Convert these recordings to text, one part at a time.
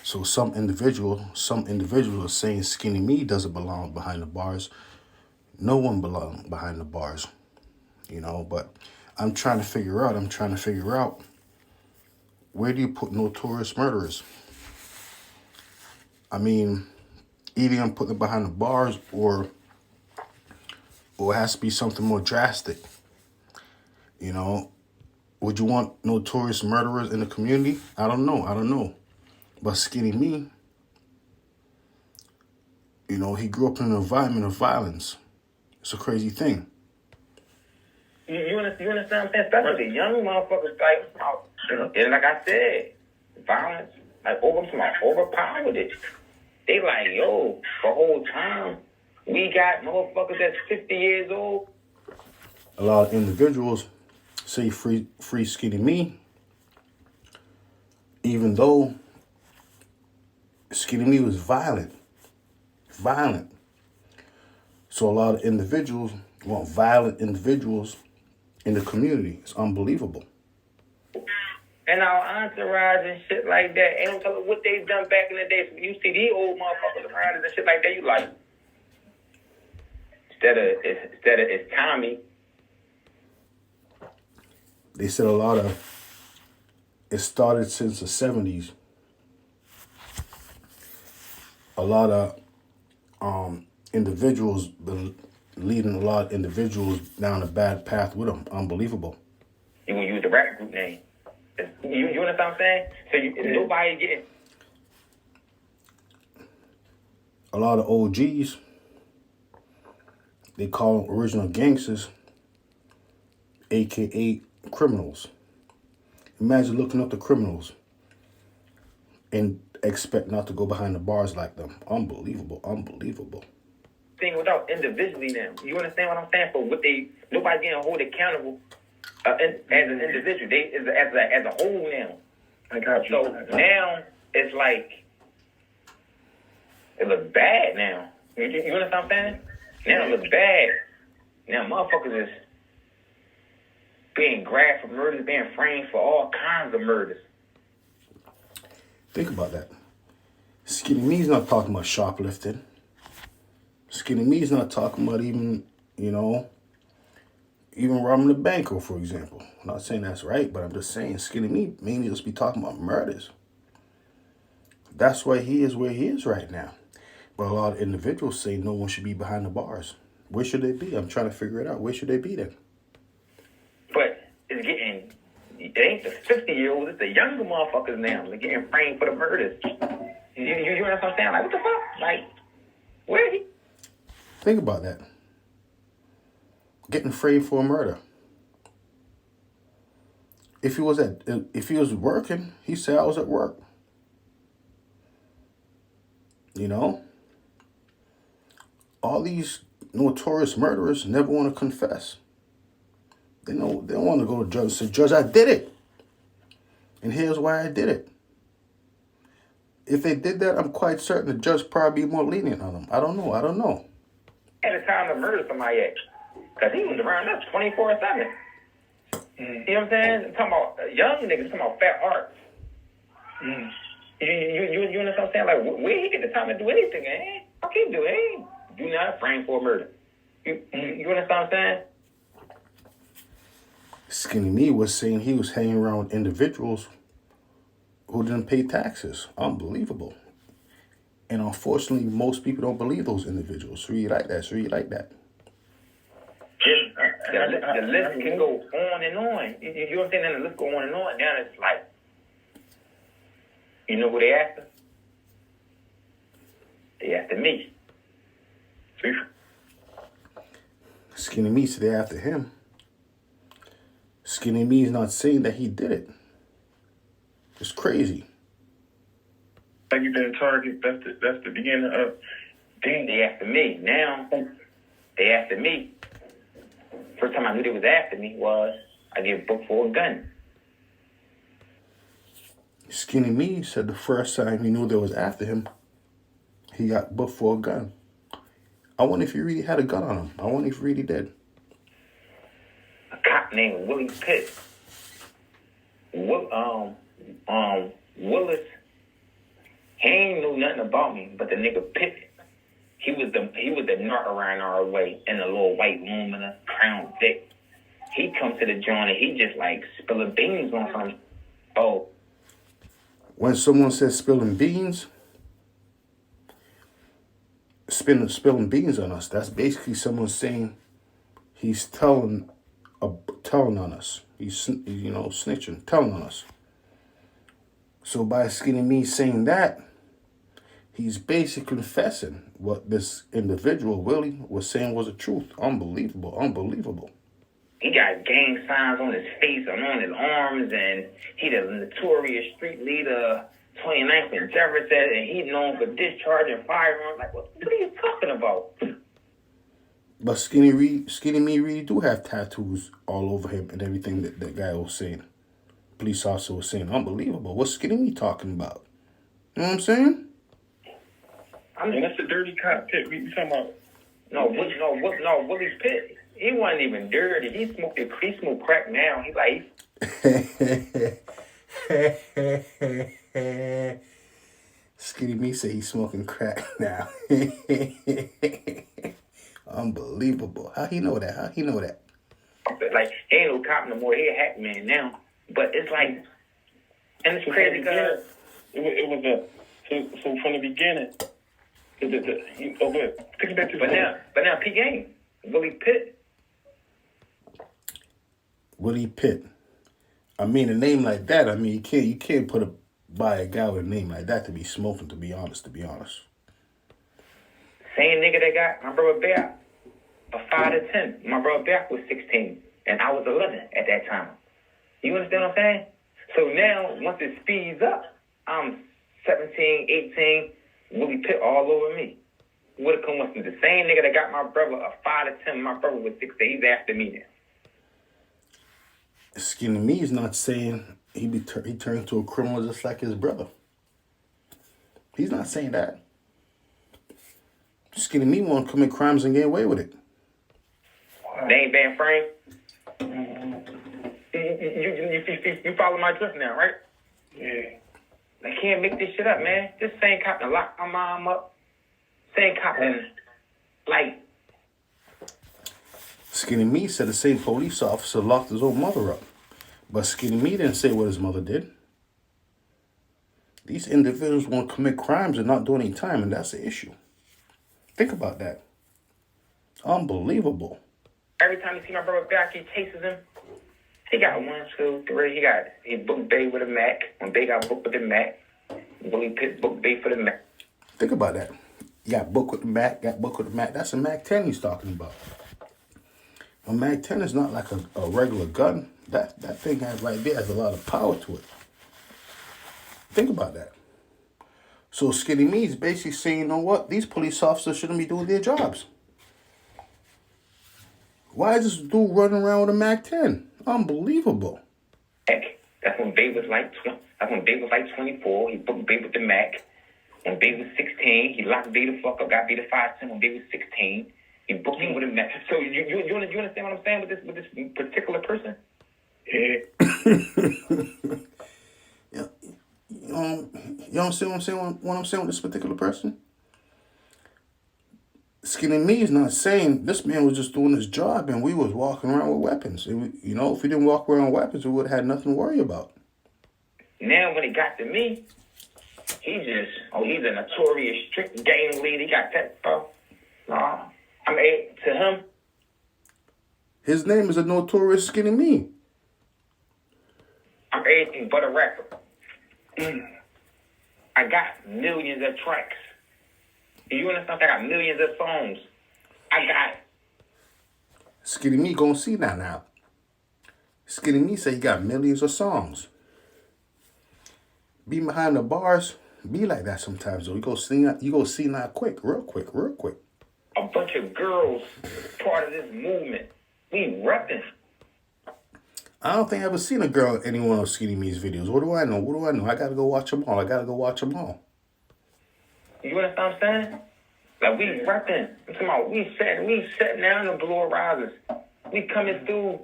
So some individuals are saying Skinny Me doesn't belong behind the bars. No one belongs behind the bars, But I'm trying to figure out where do you put notorious murderers? I mean, either I'm putting them behind the bars or it has to be something more drastic. You know, would you want notorious murderers in the community? I don't know. But Skinny Me, he grew up in an environment of violence. It's a crazy thing. You understand what I'm saying? Especially the young motherfuckers, and like I said, violence, overpowered it. They like, yo, the whole time, we got motherfuckers that's 50 years old. A lot of individuals say free Skinny Me, even though Skinny Me was violent. So a lot of individuals want violent individuals in the community. It's unbelievable. And our entourage and shit like that. And I'm telling you what they've done back in the day. So you see these old motherfuckers around and shit like that, you like, instead of it's Tommy. They said it started since the 70s. A lot of individuals been leading a lot of individuals down a bad path with them. Unbelievable. You gonna use the rap group name. You understand what I'm saying? So nobody getting. A lot of OGs, they call them original gangsters, a.k.a. criminals. Imagine looking up the criminals and expect not to go behind the bars like them. Unbelievable. Thing without individually now. You understand what I'm saying? For what nobody getting hold accountable as an individual. They as a whole now. I got you. So now it's like it looks bad now. You understand what I'm saying? Now it looks bad. Now motherfuckers is being grabbed for murders, being framed for all kinds of murders. Think about that. Skinny Me's not talking about shoplifting. Skinny Me's not talking about even robbing a bank, for example. I'm not saying that's right, but I'm just saying Skinny Me mainly just be talking about murders. That's why he is where he is right now. But a lot of individuals say no one should be behind the bars. Where should they be? I'm trying to figure it out. Where should they be then? But it ain't the 50-year-olds, it's the younger motherfuckers now. They're getting framed for the murders. You know what I'm saying? Like, what the fuck? Like, where he? Think about that. Getting framed for a murder. If he was working, he said I was at work. All these notorious murderers never want to confess. They don't want to go to judge and say, Judge, I did it. And here's why I did it. If they did that, I'm quite certain the judge probably be more lenient on them. I don't know. At the time to murder somebody at. Because he was around us 24/7. You know what I'm saying? I'm talking about young niggas, talking about fat art. You understand what I'm saying? Like, where he get the time to do anything, man? How can he do it? Do not frame for murder. You understand what I'm saying? Skinny Me was saying he was hanging around with individuals who didn't pay taxes. Unbelievable. And unfortunately, most people don't believe those individuals. So you like that. The list can go on and on. You understand? And the list go on and on. Now it's like, you know who they after? They after me. Skinny Me said they after him. Skinny Me is not saying that he did it. It's crazy. Like you've been targeted. That's the beginning of. Damn, they after me. Now, they after me. First time I knew they was after me was I get booked for a gun. Skinny Me said the first time he knew they was after him, he got booked for a gun. I wonder if he really had a gun on him. I wonder if he really did. A cop named Willie Pitt. Willis He ain't know nothing about me, but the nigga Pitt, he was the narc around our way in a little white room in a Crown Vic. He come to the joint and he just like spilling beans on something. Oh, When someone says spilling beans, spilling beans on us, that's basically someone saying he's telling on us. He's snitching, telling on us. So by Skinny Me saying that, he's basically confessing what this individual Willie was saying was the truth. Unbelievable. he got gang signs on his face and on his arms, and he the notorious street leader, 29th and Jefferson, and he's known for discharging firearms. Like, what are you talking about? But Skinny Me really do have tattoos all over him and everything that guy was saying. Police officer was saying, unbelievable. What's Skinny Me talking about? You know what I'm saying? I mean, that's the dirty cop Pitt we talking about. Willie's Pitt. He wasn't even dirty. He smoked crack now. He like. Skinny Me say he's smoking crack now. Unbelievable. How he know that? Like, he ain't no cop no more. He a hack man now. But it's like, and it's crazy because it was a so from the beginning. Good. Take it back to but now P Game, Willie Pitt. I mean, a name like that. I mean, you can't put by a guy with a name like that to be smoking. To be honest. Same nigga that got my brother Bear a 5 to 10. My brother Bear was 16, and I was 11 at that time. You understand what I'm saying? So now, once it speeds up, I'm 17, 18, Willie Pitt all over me. What a coincidence. The same nigga that got my brother a 5 to 10, my brother was 16. He's after me now. Skinny Me is not saying he turned into a criminal just like his brother. He's not saying that. Skinny Me won't commit crimes and get away with it. They ain't banned frame. You follow my drift now, right? Yeah. They can't make this shit up, man. This same cop that locked my mom up. Same cop that, like... Skinny Me said the same police officer locked his own mother up. But Skinny Me didn't say what his mother did. These individuals want to commit crimes and not do any time, and that's the issue. Think about that. Unbelievable. Every time you see my brother back, he chases him. He got 1, 2, 3. He booked Bay with a Mac. When Bay got booked with the Mac, Willie Pitt booked Bay for the Mac. Think about that. You got booked with the Mac, That's a Mac 10 he's talking about. A Mac 10 is not like a regular gun. That thing has right there has a lot of power to it. Think about that. So Skinny Me is basically saying, you know what? These police officers shouldn't be doing their jobs. Why is this dude running around with a Mac 10? Unbelievable. That's when Bay was like 24. He booked Bay with the Mac. When Bay was 16, he locked Bay the fuck up. Got Bay the 510 when Bay was 16. He booked him with a Mac. So you understand what I'm saying with this particular person? Yeah. You understand what I'm saying with this particular person? Skinny Me is not saying this man was just doing his job and we was walking around with weapons. If we didn't walk around with weapons, we would have had nothing to worry about. Now when it got to me, he's a notorious strict gang leader. He got that stuff. To him, his name is a notorious Skinny Me. I'm everything but a rapper. I got millions of tracks. You understand? I got millions of songs. I got Skinny Me gonna see that now. Skinny Me say he got millions of songs. Be behind the bars, be like that sometimes though. You go see that real quick. a bunch of girls part of this movement. We repping. I don't think I ever seen a girl in any one of Skinny Me's videos. What do I know? I gotta go watch them all. You understand what I'm saying? Like, we repping. I'm talking about we sitting down in the Blue Risers. We coming through.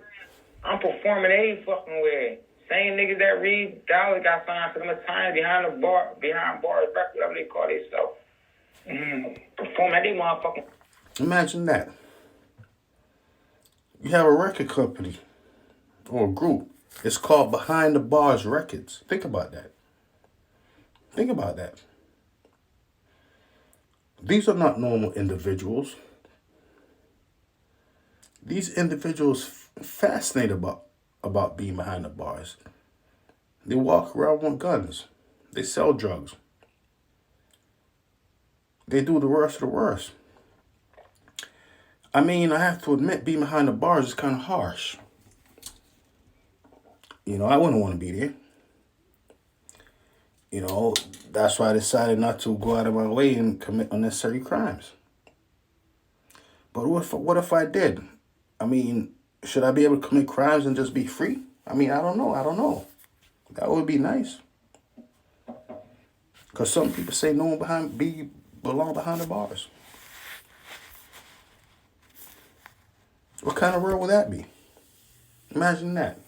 I'm performing every fucking way. same niggas that read Dollar got signed for them time behind bars, whatever they call themselves. Perform at they motherfucking. Imagine that. You have a record company or a group. It's called Behind the Bars Records. Think about that. Think about that. These are not normal individuals. These individuals fascinated about being behind the bars. They walk around with guns. They sell drugs. They do the worst of the worst. I mean, I have to admit, being behind the bars is kind of harsh. You know, I wouldn't want to be there. You know, that's why I decided not to go out of my way and commit unnecessary crimes. But what if I did? I mean, should I be able to commit crimes and just be free? I mean, I don't know. That would be nice. Because some people say no one belong behind the bars. What kind of world would that be? Imagine that.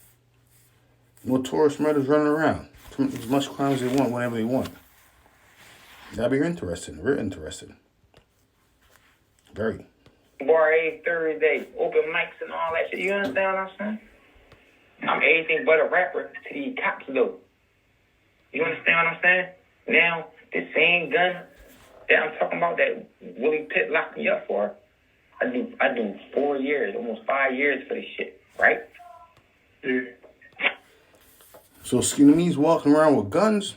Notorious murders running around. Commit as much crime as they want, whenever they want. That'd be interesting. Very interesting. Very. Bar every Thursday, open mics and all that shit. You understand what I'm saying? I'm anything but a rapper to these cops, though. You understand what I'm saying? Now, the same gun that I'm talking about that Willie Pitt locked me up for, I do 4 years, almost 5 years for this shit, right? Yeah. So Skinny Me's walking around with guns,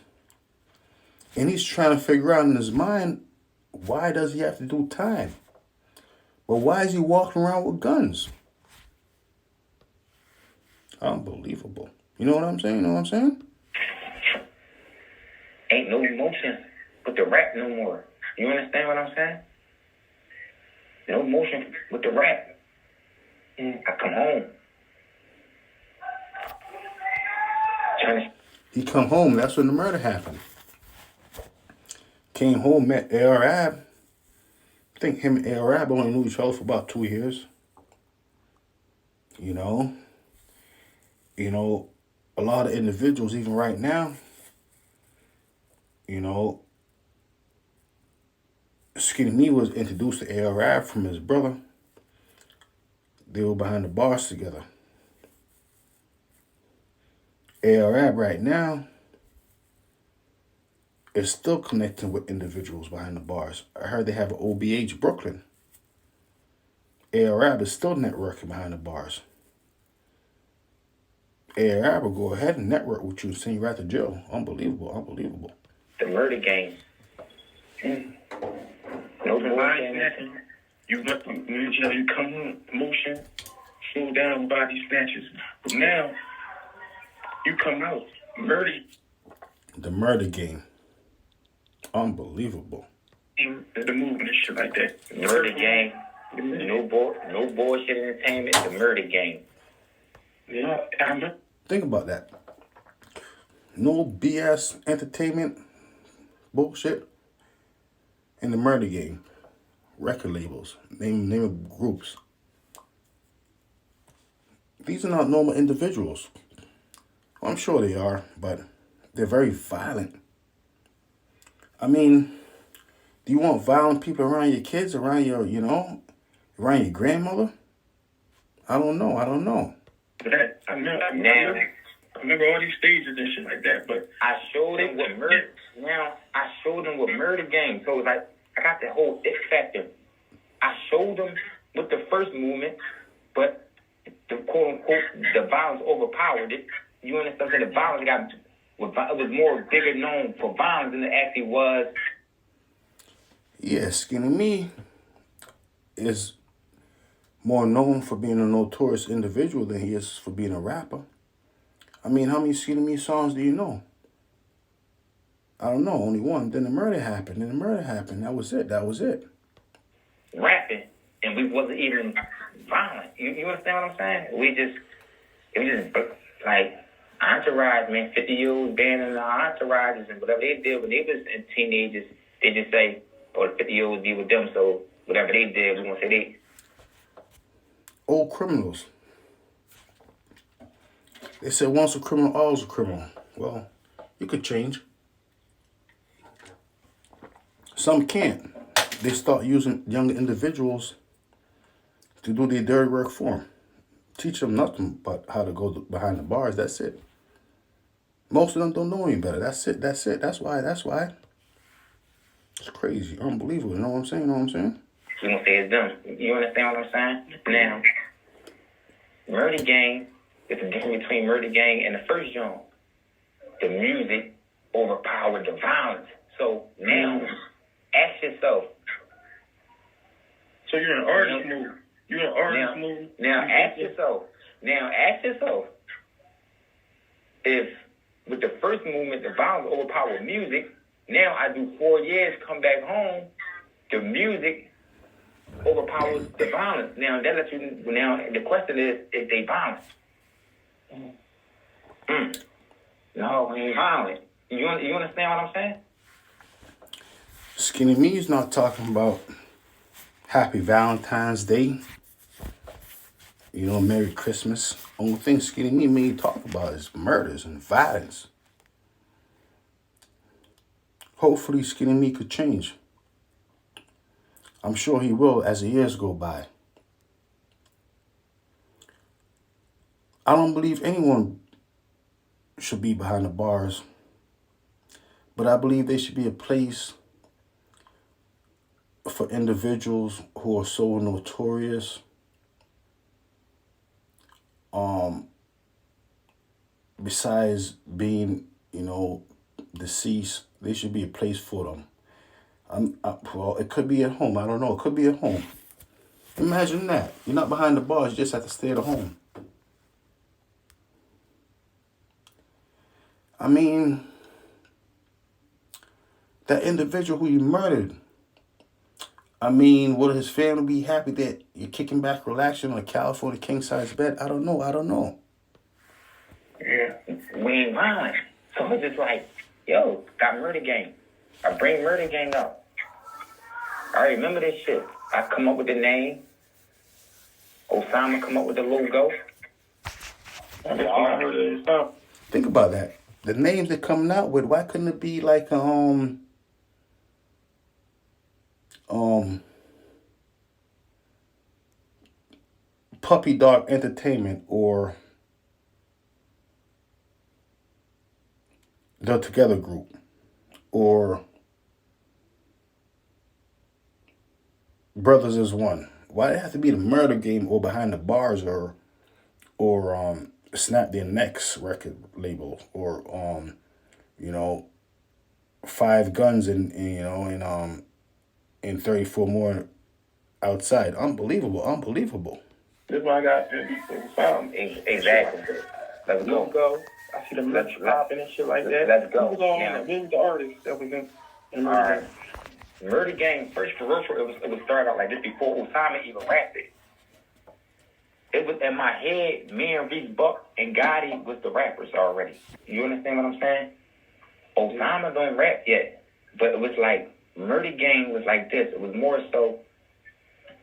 and he's trying to figure out in his mind, why does he have to do time? But why is he walking around with guns? Unbelievable. You know what I'm saying? Ain't no emotion with the rap no more. You understand what I'm saying? No emotion with the rap. I come home. He come home, that's when the murder happened. Came home, met Arab. I think him and Arab only knew each other for about 2 years. You know, a lot of individuals, even right now, Skinny Me was introduced to Arab from his brother. They were behind the bars together. Arab right now is still connecting with individuals behind the bars. I heard they have an OBH Brooklyn. Arab is still networking behind the bars. Arab will go ahead and network with you and send you right to jail. Unbelievable. The murder game. No Body you come home, emotion, slow down, body snatches. But now, you come out, murder. The murder game. Unbelievable. The movement and shit like that. Murder game. No bullshit entertainment. The murder game. Yeah, Think about that. No BS entertainment bullshit in the murder game. Record labels. Name of groups. These are not normal individuals. Well, I'm sure they are, but they're very violent. I mean, do you want violent people around your kids, around your, around your grandmother? I don't know. I remember all these stages and shit like that, but I showed them what murder. Now I showed them what murder game. So it's like I got the whole it factor. I showed them with the first movement, but the quote unquote the violence overpowered it. You understand? So the violence it was more bigger known for violence than it actually was. Yeah, Skinny Me is more known for being a notorious individual than he is for being a rapper. I mean, how many Skinny Me songs do you know? I don't know, only one. Then the murder happened. That was it. Rapping, and we wasn't even violent. You understand what I'm saying? It was just like Entourage, man, 50-year-olds banning the entourages and whatever they did when they was in teenagers, they just say, oh, the 50-year-olds be with them, so whatever they did, we gonna say they. Old criminals. They said once a criminal, always a criminal. Well, you could change. Some can't. They start using younger individuals to do their dirty work for them. Teach them nothing but how to go behind the bars. That's it. Most of them don't know any better. That's it. That's it. That's why. That's why. It's crazy. Unbelievable. You know what I'm saying? You know what I'm saying? You gonna say it's them. You understand what I'm saying? Now, Murder Gang is the difference between Murder Gang and the first genre. The music overpowered the violence. So now, ask yourself. So you're an artist move. You're an artist move. Now ask yourself. If with the first movement, the violence overpowered music. Now I do 4 years, come back home. The music overpowers the violence. Now that lets you. Now the question is, if they violent? No, we ain't violent. You understand what I'm saying? Skinny Me's not talking about Happy Valentine's Day. You know, Merry Christmas. Only thing Skinny Me made talk about is murders and violence. Hopefully Skinny Me could change. I'm sure he will as the years go by. I don't believe anyone should be behind the bars, but I believe there should be a place for individuals who are so notorious, besides being, deceased. There should be a place for them. Well, it could be at home. I don't know. It could be at home. Imagine that. You're not behind the bars. You just have to stay at home. I mean, that individual who you murdered, will his family be happy that you're kicking back, relaxing on a California king-size bed? I don't know. Yeah. We ain't violent. So it's just like, yo, got Murder Gang. I bring Murder Gang up. I remember this shit. I come up with the name. Osama come up with the logo. I heard it stuff. Think about that. The names they're coming out with, why couldn't it be like Puppy Dog Entertainment or The Together Group or Brothers as One? Why it have to be the Murder Game or Behind the Bars or Snap Their Necks record label or Five Guns and 34 more outside? Unbelievable. This one I got found. Exactly. Let's go. I see them lips popping and shit like that. Let's go. Who was the artist that was in All right. Murder Gang, first for real, it was started out like this before Osama even rapped it. It was in my head, me and Reese Buck and Gotti was the rappers already. You understand what I'm saying? Osama don't rap yet, but it was like, Murder Gang was like this. It was more so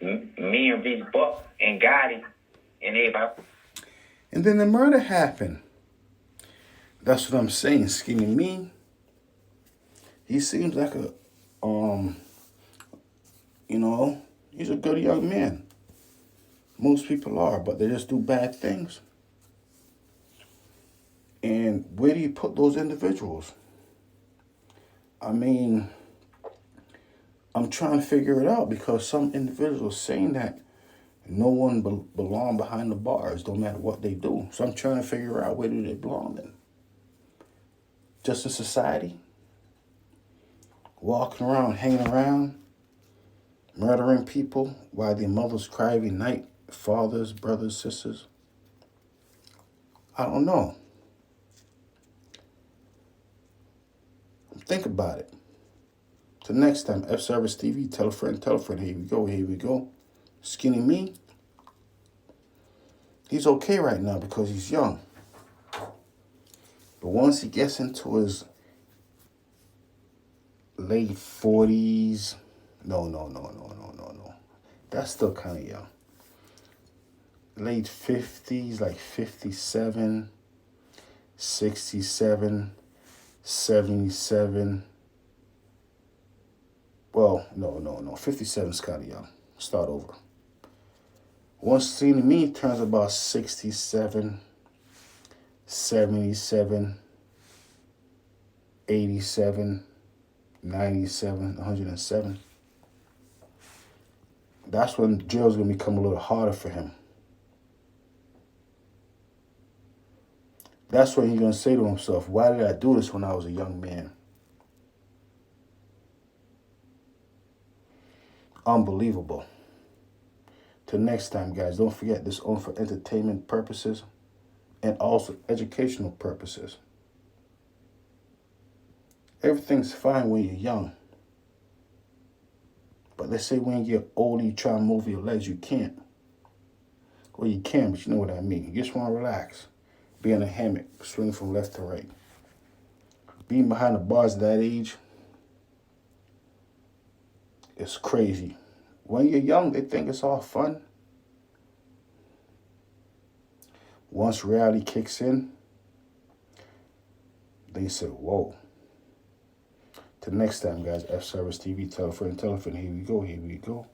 me and Reese Buck and Gotti and everybody. And then the murder happened. That's what I'm saying. Skinny Me, he seems like he's a good young man. Most people are, but they just do bad things. And where do you put those individuals? I'm trying to figure it out because some individuals saying that no one belong behind the bars, no matter what they do. So I'm trying to figure out where do they belong in. Just in society? Walking around, hanging around, murdering people while their mothers cry every night, fathers, brothers, sisters. I don't know. Think about it. Till next time, F Service TV, tell a friend. Here we go. Skinny Me, he's okay right now because he's young. But once he gets into his late 40s, no. That's still kind of young. Late 50s, like 57, 67, 77. Well, no. 57 is kind of young. Start over. Once seen to me turns about 67, 77, 87, 97, 107. That's when jail's going to become a little harder for him. That's when he's going to say to himself, why did I do this when I was a young man? Unbelievable. Till next time, guys, don't forget this on for entertainment purposes and also educational purposes. Everything's fine when you're young. But let's say when you get older, you try to move your legs, you can't. Well, you can, but you know what I mean. You just want to relax. Be in a hammock, swing from left to right. Being behind the bars at that age, it's crazy. When you're young, they think it's all fun. Once reality kicks in, they say, whoa. Till next time, guys, F Service TV, Telephone, here we go.